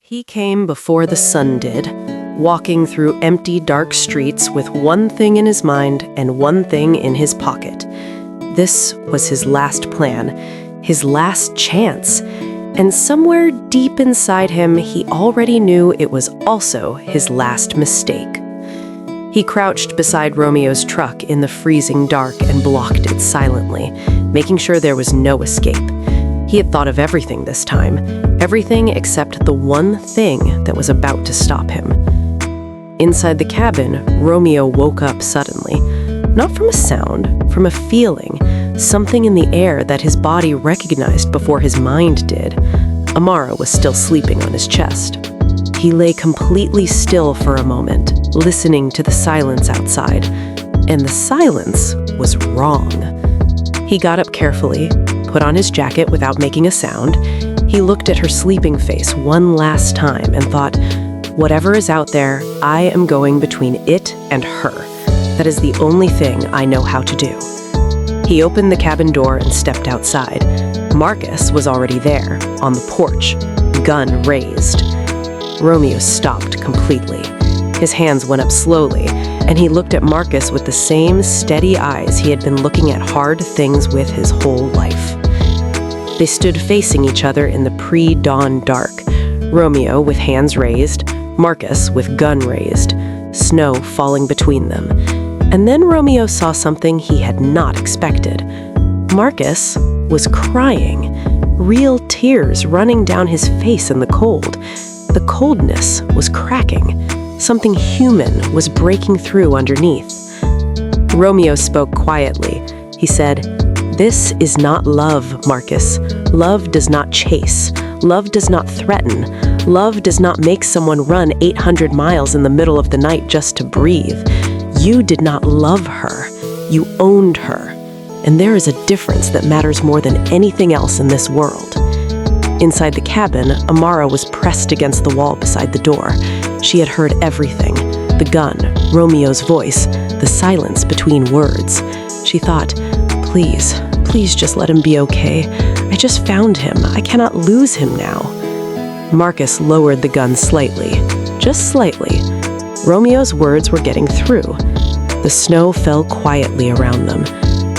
He came before the sun did, walking through empty, dark streets with one thing in his mind and one thing in his pocket. This was his last plan, his last chance, and somewhere deep inside him, he already knew it was also his last mistake. He crouched beside Romeo's truck in the freezing dark and blocked it silently, making sure there was no escape. He had thought of everything this time, everything except the one thing that was about to stop him. Inside the cabin, Romeo woke up suddenly, not from a sound, from a feeling, something in the air that his body recognized before his mind did. Amara was still sleeping on his chest. He lay completely still for a moment, listening to the silence outside, and the silence was wrong. He got up carefully, put on his jacket without making a sound. He looked at her sleeping face one last time and thought, whatever is out there, I am going between it and her. That is the only thing I know how to do. He opened the cabin door and stepped outside. Marcus was already there, on the porch, gun raised. Romeo stopped completely. His hands went up slowly, and he looked at Marcus with the same steady eyes he had been looking at hard things with his whole life. They stood facing each other in the pre-dawn dark, Romeo with hands raised, Marcus with gun raised, snow falling between them. And then Romeo saw something he had not expected. Marcus was crying, real tears running down his face in the cold. The coldness was cracking. Something human was breaking through underneath. Romeo spoke quietly. He said, "This is not love, Marcus. Love does not chase. Love does not threaten. Love does not make someone run 800 miles in the middle of the night just to breathe. You did not love her. You owned her. And there is a difference that matters more than anything else in this world." Inside the cabin, Amara was pressed against the wall beside the door. She had heard everything. The gun, Romeo's voice, the silence between words. She thought, please just let him be okay. I just found him. I cannot lose him now. Marcus lowered the gun slightly, just slightly. Romeo's words were getting through. The snow fell quietly around them.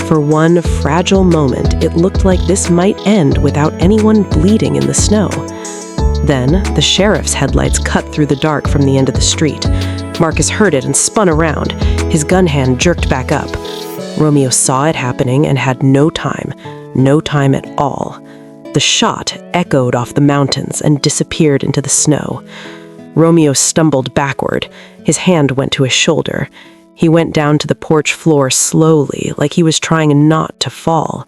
For one fragile moment, it looked like this might end without anyone bleeding in the snow. Then, the sheriff's headlights cut through the dark from the end of the street. Marcus heard it and spun around. His gun hand jerked back up. Romeo saw it happening and had no time at all. The shot echoed off the mountains and disappeared into the snow. Romeo stumbled backward. His hand went to his shoulder. He went down to the porch floor slowly, like he was trying not to fall.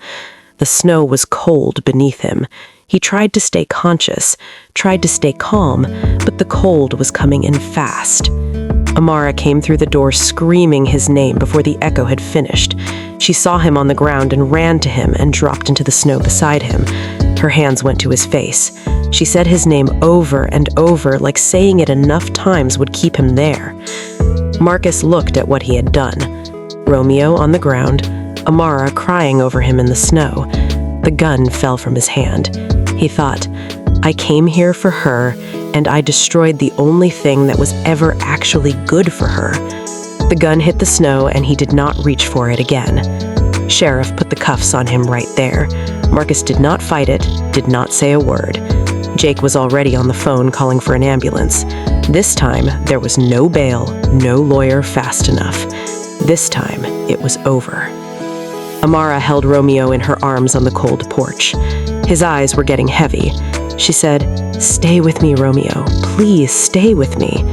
The snow was cold beneath him. He tried to stay conscious, tried to stay calm, but the cold was coming in fast. Amara came through the door screaming his name before the echo had finished. She saw him on the ground and ran to him and dropped into the snow beside him. Her hands went to his face. She said his name over and over, like saying it enough times would keep him there. Marcus looked at what he had done. Romeo on the ground, Amara crying over him in the snow. The gun fell from his hand. He thought, I came here for her, and I destroyed the only thing that was ever actually good for her. The gun hit the snow, and he did not reach for it again. Sheriff put the cuffs on him right there. Marcus did not fight it, did not say a word. Jake was already on the phone calling for an ambulance. This time, there was no bail, no lawyer fast enough. This time, it was over. Amara held Romeo in her arms on the cold porch. His eyes were getting heavy. She said, "Stay with me, Romeo. Please stay with me."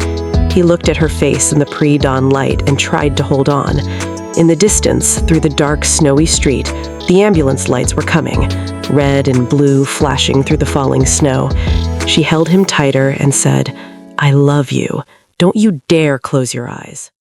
He looked at her face in the pre-dawn light and tried to hold on. In the distance, through the dark, snowy street, the ambulance lights were coming, red and blue flashing through the falling snow. She held him tighter and said, "I love you. Don't you dare close your eyes."